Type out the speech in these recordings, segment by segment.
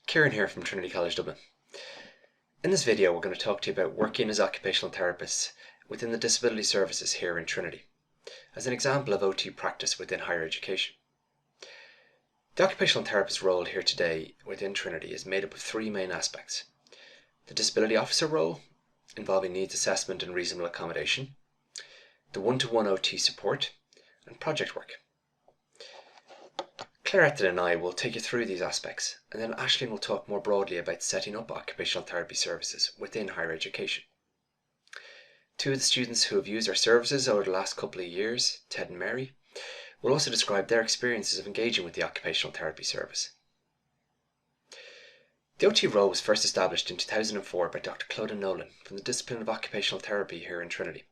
Kieran here from Trinity College Dublin. In this video we're going to talk to you about working as occupational therapists within the disability services here in Trinity, as an example of OT practice within higher education. The occupational therapist role here today within Trinity is made up of three main aspects: the disability officer role, involving needs assessment and reasonable accommodation, the one-to-one OT support, and project work. Clare, Eithne and I will take you through these aspects, and then Aisling will talk more broadly about setting up occupational therapy services within higher education. Two of the students who have used our services over the last couple of years, Ted and Mary, will also describe their experiences of engaging with the occupational therapy service. The OT role was first established in 2004 by Dr. Clodagh Nolan from the discipline of Occupational Therapy here in Trinity,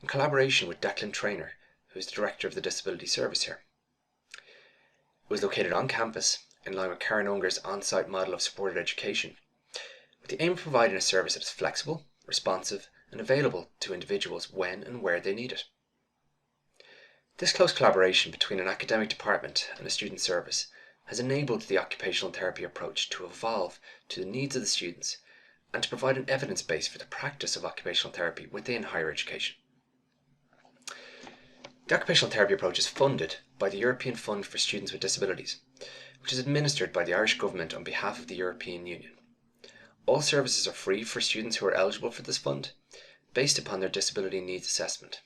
in collaboration with Declan Traynor, who is the director of the disability service here. It was located on campus, in line with Kieran Unger's on-site model of supported education, with the aim of providing a service that is flexible, responsive, and available to individuals when and where they need it. This close collaboration between an academic department and a student service has enabled the occupational therapy approach to evolve to the needs of the students and to provide an evidence base for the practice of occupational therapy within higher education. The occupational therapy approach is funded by the European Fund for Students with Disabilities, which is administered by the Irish Government on behalf of the European Union. All services are free for students who are eligible for this fund, based upon their disability needs assessment.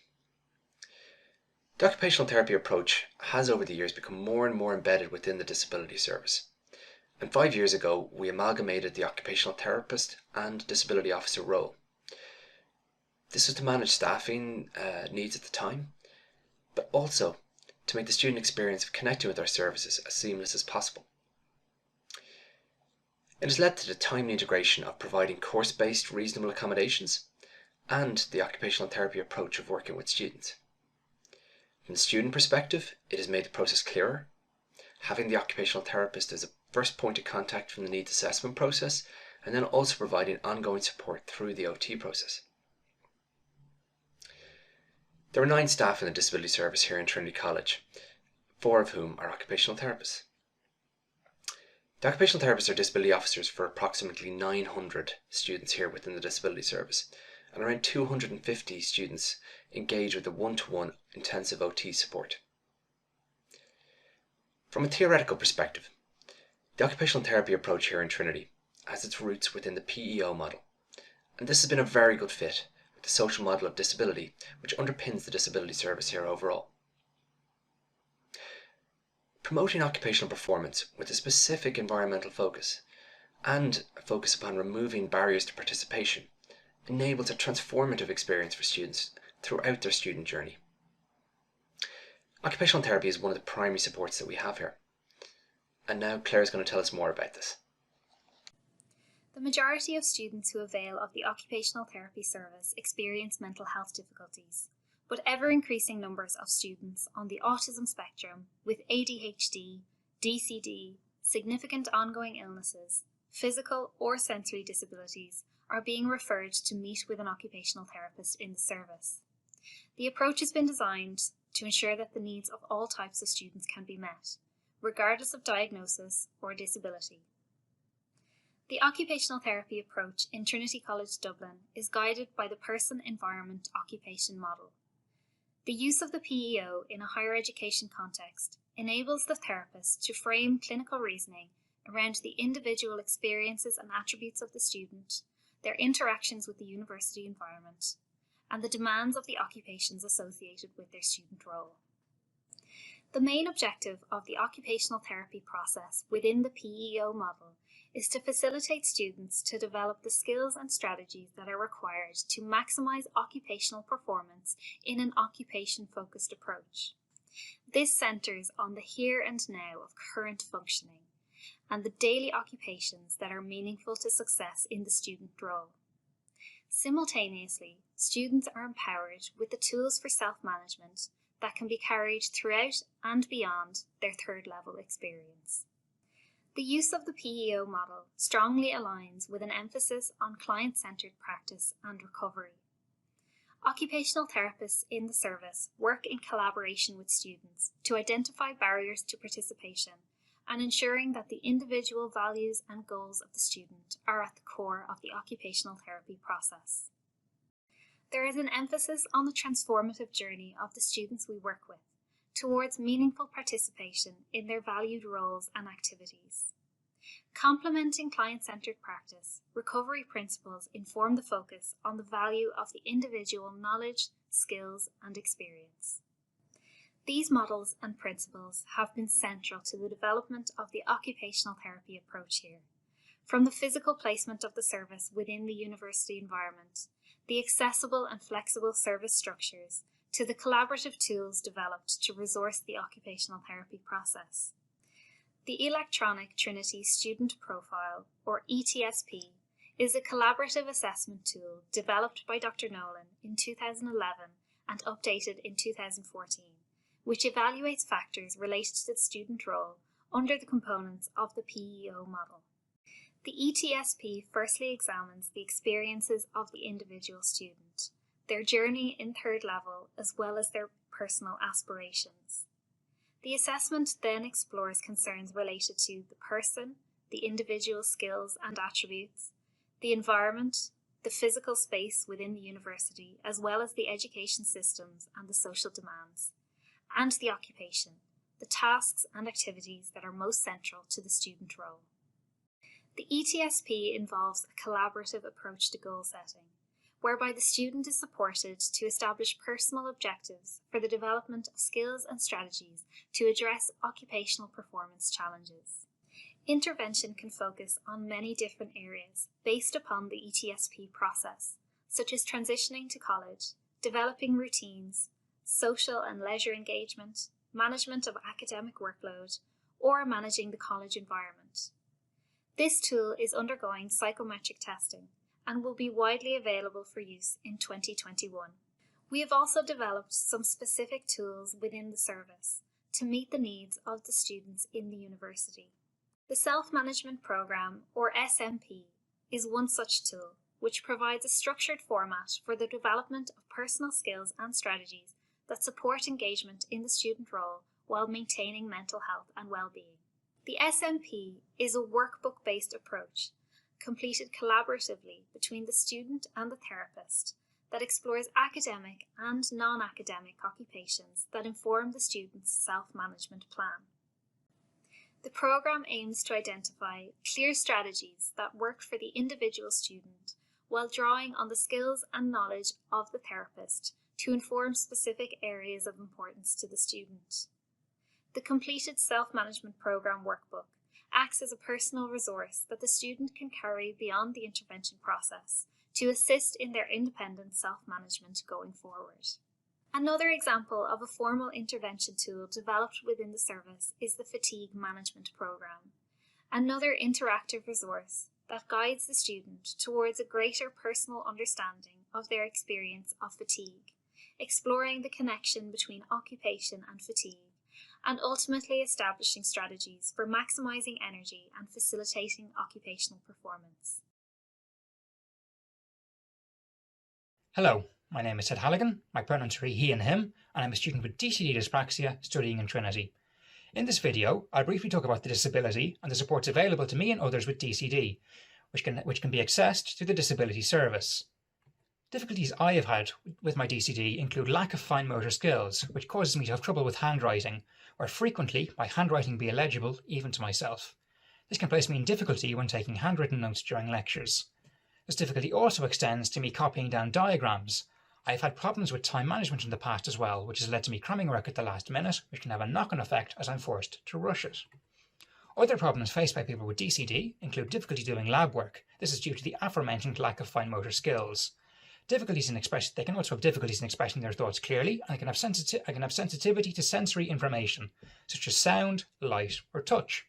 The occupational therapy approach has over the years become more and more embedded within the disability service, and 5 years ago we amalgamated the occupational therapist and disability officer role. This was to manage staffing needs at the time, but also to make the student experience of connecting with our services as seamless as possible. It has led to the timely integration of providing course-based reasonable accommodations and the occupational therapy approach of working with students. From the student perspective, it has made the process clearer, having the occupational therapist as a first point of contact from the needs assessment process, and then also providing ongoing support through the OT process. There are 9 staff in the disability service here in Trinity College, 4 of whom are occupational therapists. The occupational therapists are disability officers for approximately 900 students here within the disability service, and around 250 students engage with the one-to-one intensive OT support. From a theoretical perspective, the occupational therapy approach here in Trinity has its roots within the PEO model, and this has been a very good fit with the social model of disability, which underpins the disability service here overall. Promoting occupational performance with a specific environmental focus and a focus upon removing barriers to participation enables a transformative experience for students throughout their student journey. Occupational therapy is one of the primary supports that we have here, and now Clare is going to tell us more about this. The majority of students who avail of the occupational therapy service experience mental health difficulties, but ever-increasing numbers of students on the autism spectrum with ADHD, DCD, significant ongoing illnesses, physical or sensory disabilities are being referred to meet with an occupational therapist in the service. The approach has been designed to ensure that the needs of all types of students can be met, regardless of diagnosis or disability. The occupational therapy approach in Trinity College Dublin is guided by the person-environment-occupation model. The use of the PEO in a higher education context enables the therapist to frame clinical reasoning around the individual experiences and attributes of the student, their interactions with the university environment, and the demands of the occupations associated with their student role. The main objective of the occupational therapy process within the PEO model is to facilitate students to develop the skills and strategies that are required to maximise occupational performance in an occupation-focused approach. This centres on the here and now of current functioning and the daily occupations that are meaningful to success in the student role. Simultaneously, students are empowered with the tools for self-management that can be carried throughout and beyond their third-level experience. The use of the PEO model strongly aligns with an emphasis on client-centred practice and recovery. Occupational therapists in the service work in collaboration with students to identify barriers to participation and ensuring that the individual values and goals of the student are at the core of the occupational therapy process. There is an emphasis on the transformative journey of the students we work with towards meaningful participation in their valued roles and activities. Complementing client-centred practice, recovery principles inform the focus on the value of the individual knowledge, skills and experience. These models and principles have been central to the development of the occupational therapy approach here, from the physical placement of the service within the university environment, the accessible and flexible service structures, to the collaborative tools developed to resource the occupational therapy process. The electronic Trinity Student Profile, or ETSP, is a collaborative assessment tool developed by Dr. Nolan in 2011 and updated in 2014, which evaluates factors related to the student role under the components of the PEO model. The ETSP firstly examines the experiences of the individual student, their journey in third level, as well as their personal aspirations. The assessment then explores concerns related to the person, the individual skills and attributes, the environment, the physical space within the university, as well as the education systems and the social demands, and the occupation, the tasks and activities that are most central to the student role. The ETSP involves a collaborative approach to goal setting, whereby the student is supported to establish personal objectives for the development of skills and strategies to address occupational performance challenges. Intervention can focus on many different areas based upon the ETSP process, such as transitioning to college, developing routines, social and leisure engagement, management of academic workload, or managing the college environment. This tool is undergoing psychometric testing and will be widely available for use in 2021. We have also developed some specific tools within the service to meet the needs of the students in the university. The Self-Management Programme, or SMP, is one such tool, which provides a structured format for the development of personal skills and strategies that support engagement in the student role while maintaining mental health and well-being. The SMP is a workbook-based approach completed collaboratively between the student and the therapist that explores academic and non-academic occupations that inform the student's self-management plan. The programme aims to identify clear strategies that work for the individual student while drawing on the skills and knowledge of the therapist to inform specific areas of importance to the student. The completed self-management programme workbook acts as a personal resource that the student can carry beyond the intervention process to assist in their independent self-management going forward. Another example of a formal intervention tool developed within the service is the Fatigue Management Programme, another interactive resource that guides the student towards a greater personal understanding of their experience of fatigue, exploring the connection between occupation and fatigue, and ultimately establishing strategies for maximising energy and facilitating occupational performance. Hello, my name is Ted Halligan, my pronouns are he and him, and I'm a student with TCD Dyspraxia studying in Trinity. In this video, I'll briefly talk about the disability and the supports available to me and others with DCD, which can be accessed through the disability service. Difficulties I have had with my DCD include lack of fine motor skills, which causes me to have trouble with handwriting, or frequently my handwriting be illegible even to myself. This can place me in difficulty when taking handwritten notes during lectures. This difficulty also extends to me copying down diagrams. I have had problems with time management in the past as well, which has led to me cramming work at the last minute, which can have a knock-on effect as I'm forced to rush it. Other problems faced by people with DCD include difficulty doing lab work. This is due to the aforementioned lack of fine motor skills. They can also have difficulties in expressing their thoughts clearly, and they can have sensitivity to sensory information, such as sound, light, or touch.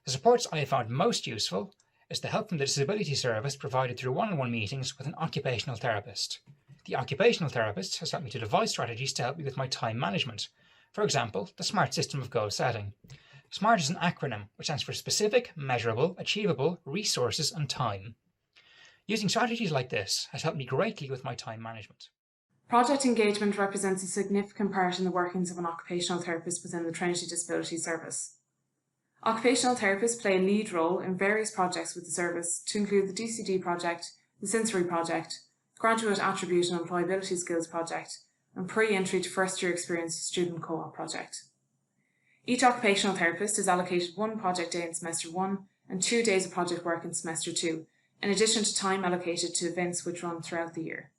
The supports I have found most useful is the help from the disability service provided through one-on-one meetings with an occupational therapist. The occupational therapist has helped me to devise strategies to help me with my time management. For example, the SMART system of goal setting. SMART is an acronym which stands for specific, measurable, achievable, resources, and time. Using strategies like this has helped me greatly with my time management. Project engagement represents a significant part in the workings of an occupational therapist within the Trinity Disability Service. Occupational therapists play a lead role in various projects with the service, to include the DCD project, the Sensory project, Graduate Attribute and Employability Skills project, and Pre-Entry to First Year Experience Student Co-op project. Each occupational therapist is allocated 1 project day in semester 1 and 2 days of project work in semester 2, in addition to time allocated to events which run throughout the year.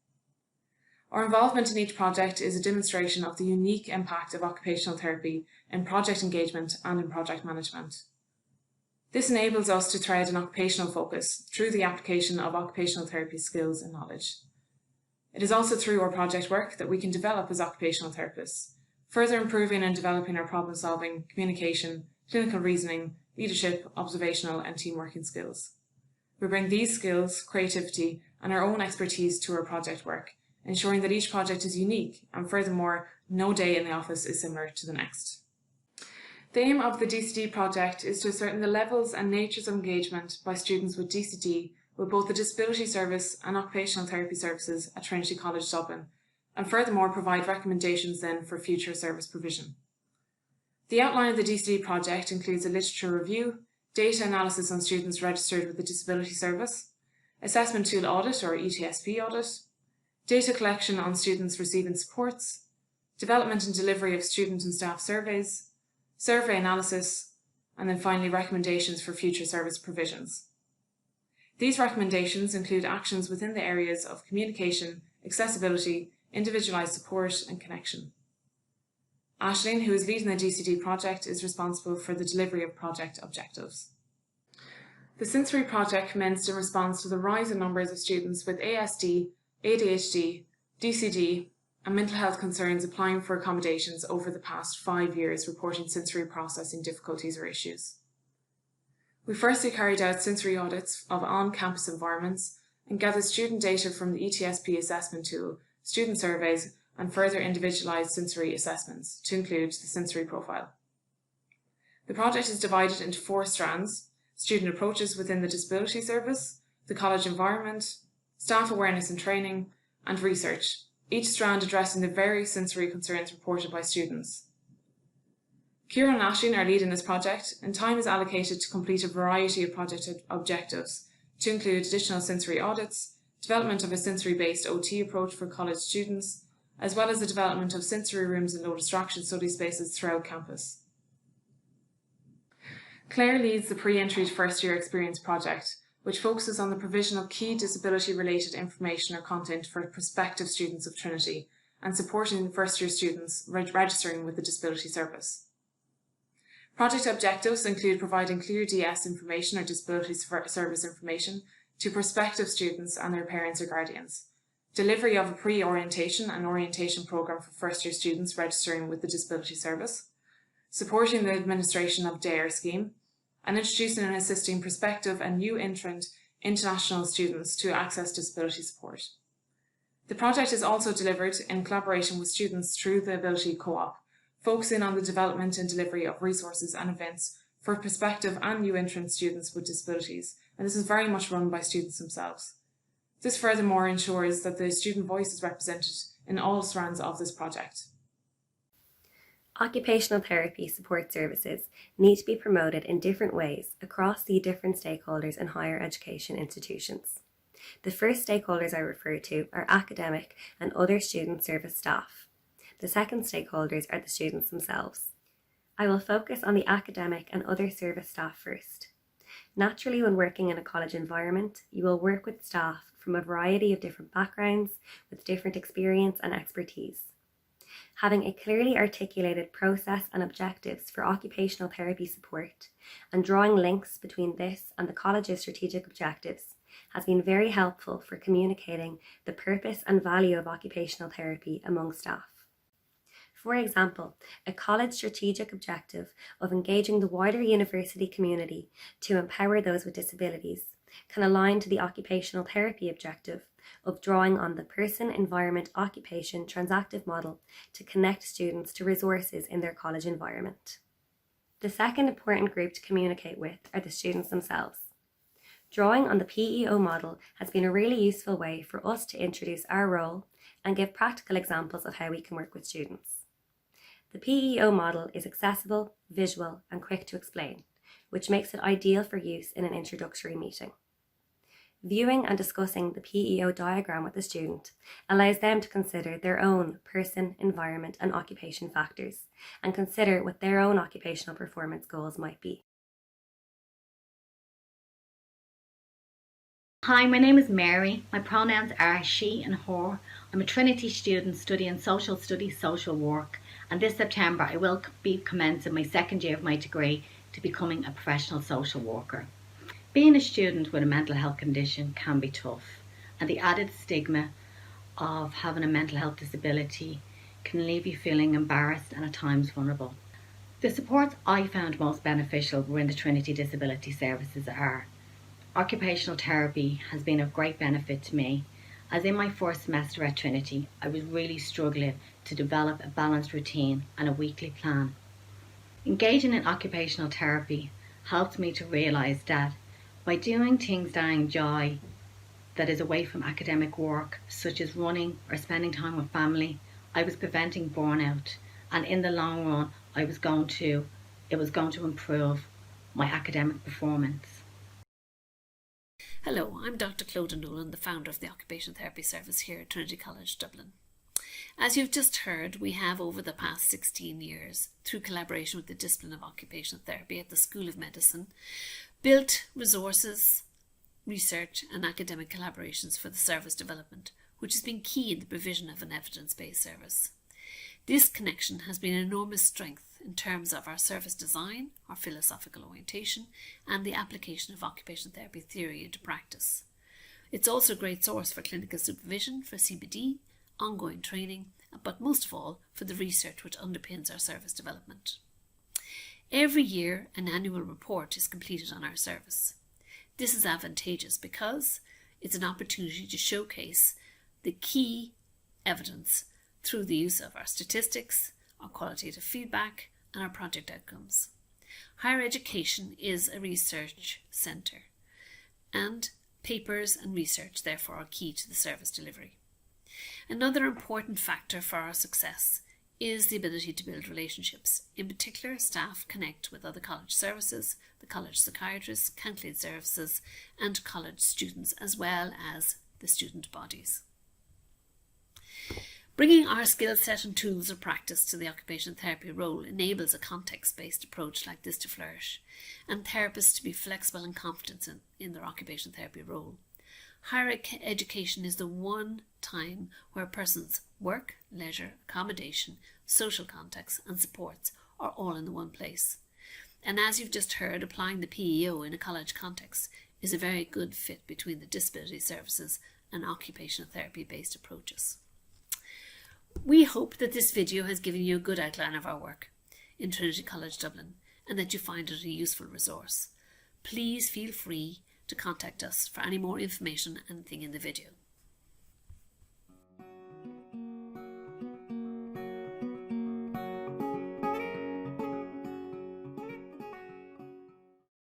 Our involvement in each project is a demonstration of the unique impact of occupational therapy in project engagement and in project management. This enables us to thread an occupational focus through the application of occupational therapy skills and knowledge. It is also through our project work that we can develop as occupational therapists, further improving and developing our problem solving, communication, clinical reasoning, leadership, observational and team working skills. We bring these skills, creativity and our own expertise to our project work, ensuring that each project is unique and furthermore, no day in the office is similar to the next. The aim of the DCD project is to ascertain the levels and natures of engagement by students with DCD with both the disability service and occupational therapy services at Trinity College Dublin, and furthermore provide recommendations then for future service provision. The outline of the DCD project includes a literature review, data analysis on students registered with the disability service, assessment tool audit or ETSP audit, data collection on students receiving supports, development and delivery of student and staff surveys, survey analysis, and then finally recommendations for future service provisions. These recommendations include actions within the areas of communication, accessibility, individualised support and connection. Aisling, who is leading the DCD project, is responsible for the delivery of project objectives. The Sensory project commenced in response to the rise in numbers of students with ASD, ADHD, DCD and mental health concerns applying for accommodations over the past 5 years reporting sensory processing difficulties or issues. We firstly carried out sensory audits of on-campus environments and gathered student data from the ETSP assessment tool, student surveys and further individualised sensory assessments, to include the sensory profile. The project is divided into 4 strands: student approaches within the disability service, the college environment, staff awareness and training, and research, each strand addressing the various sensory concerns reported by students. Kieran and Aisling are leading this project, and time is allocated to complete a variety of project objectives, to include additional sensory audits, development of a sensory-based OT approach for college students, as well as the development of sensory rooms and low distraction study spaces throughout campus. Clare leads the Pre-Entry to First Year Experience project, which focuses on the provision of key disability-related information or content for prospective students of Trinity and supporting first-year students registering with the disability service. Project objectives include providing clear DS information or disability service information to prospective students and their parents or guardians, delivery of a pre-orientation and orientation programme for first-year students registering with the disability service, supporting the administration of DARE scheme, and introducing and assisting prospective and new entrant international students to access disability support. The project is also delivered in collaboration with students through the Ability Co-op, focusing on the development and delivery of resources and events for prospective and new entrant students with disabilities, and this is very much run by students themselves. This furthermore ensures that the student voice is represented in all strands of this project. Occupational therapy support services need to be promoted in different ways across the different stakeholders in higher education institutions. The first stakeholders I refer to are academic and other student service staff. The second stakeholders are the students themselves. I will focus on the academic and other service staff first. Naturally, when working in a college environment, you will work with staff from a variety of different backgrounds with different experience and expertise. Having a clearly articulated process and objectives for occupational therapy support and drawing links between this and the college's strategic objectives has been very helpful for communicating the purpose and value of occupational therapy among staff. For example, a college strategic objective of engaging the wider university community to empower those with disabilities can align to the occupational therapy objective of drawing on the person-environment-occupation transactive model to connect students to resources in their college environment. The second important group to communicate with are the students themselves. Drawing on the PEO model has been a really useful way for us to introduce our role and give practical examples of how we can work with students. The PEO model is accessible, visual, and quick to explain, which makes it ideal for use in an introductory meeting. Viewing and discussing the PEO diagram with the student allows them to consider their own person, environment and occupation factors and consider what their own occupational performance goals might be. Hi, my name is Mary. My pronouns are she and her. I'm a Trinity student studying social studies, social work, and this September I will be commencing my second year of my degree to becoming a professional social worker. Being a student with a mental health condition can be tough, and the added stigma of having a mental health disability can leave you feeling embarrassed and at times vulnerable. The supports I found most beneficial within the Trinity Disability Services are: occupational therapy has been of great benefit to me, as in my first semester at Trinity I was really struggling to develop a balanced routine and a weekly plan. Engaging in occupational therapy helped me to realise that by doing things that I enjoy, that is away from academic work, such as running or spending time with family, I was preventing burnout, and in the long run it was going to improve my academic performance. Hello, I'm Dr. Clodagh Nolan, the founder of the Occupational Therapy Service here at Trinity College, Dublin. As you've just heard, we have over the past 16 years, through collaboration with the discipline of Occupational Therapy at the School of Medicine, built resources, research and academic collaborations for the service development, which has been key in the provision of an evidence-based service. This connection has been an enormous strength in terms of our service design, our philosophical orientation, and the application of occupational therapy theory into practice. It's also a great source for clinical supervision, for CBD, ongoing training, but most of all for the research which underpins our service development. Every year, an annual report is completed on our service. This is advantageous because it's an opportunity to showcase the key evidence through the use of our statistics, our qualitative feedback, and our project outcomes. Higher education is a research centre, and papers and research therefore are key to the service delivery. Another important factor for our success is the ability to build relationships. In particular, staff connect with other college services, the college psychiatrists, counselling services, and college students, as well as the student bodies. Bringing our skill set and tools of practice to the occupational therapy role enables a context-based approach like this to flourish, and therapists to be flexible and confident in their occupational therapy role. Higher education is the one time where a person's work, leisure, accommodation, social contacts and supports are all in the one place. And as you've just heard, applying the PEO in a college context is a very good fit between the disability services and occupational therapy based approaches. We hope that this video has given you a good outline of our work in Trinity College Dublin and that you find it a useful resource. Please feel free to contact us for any more information and anything in the video.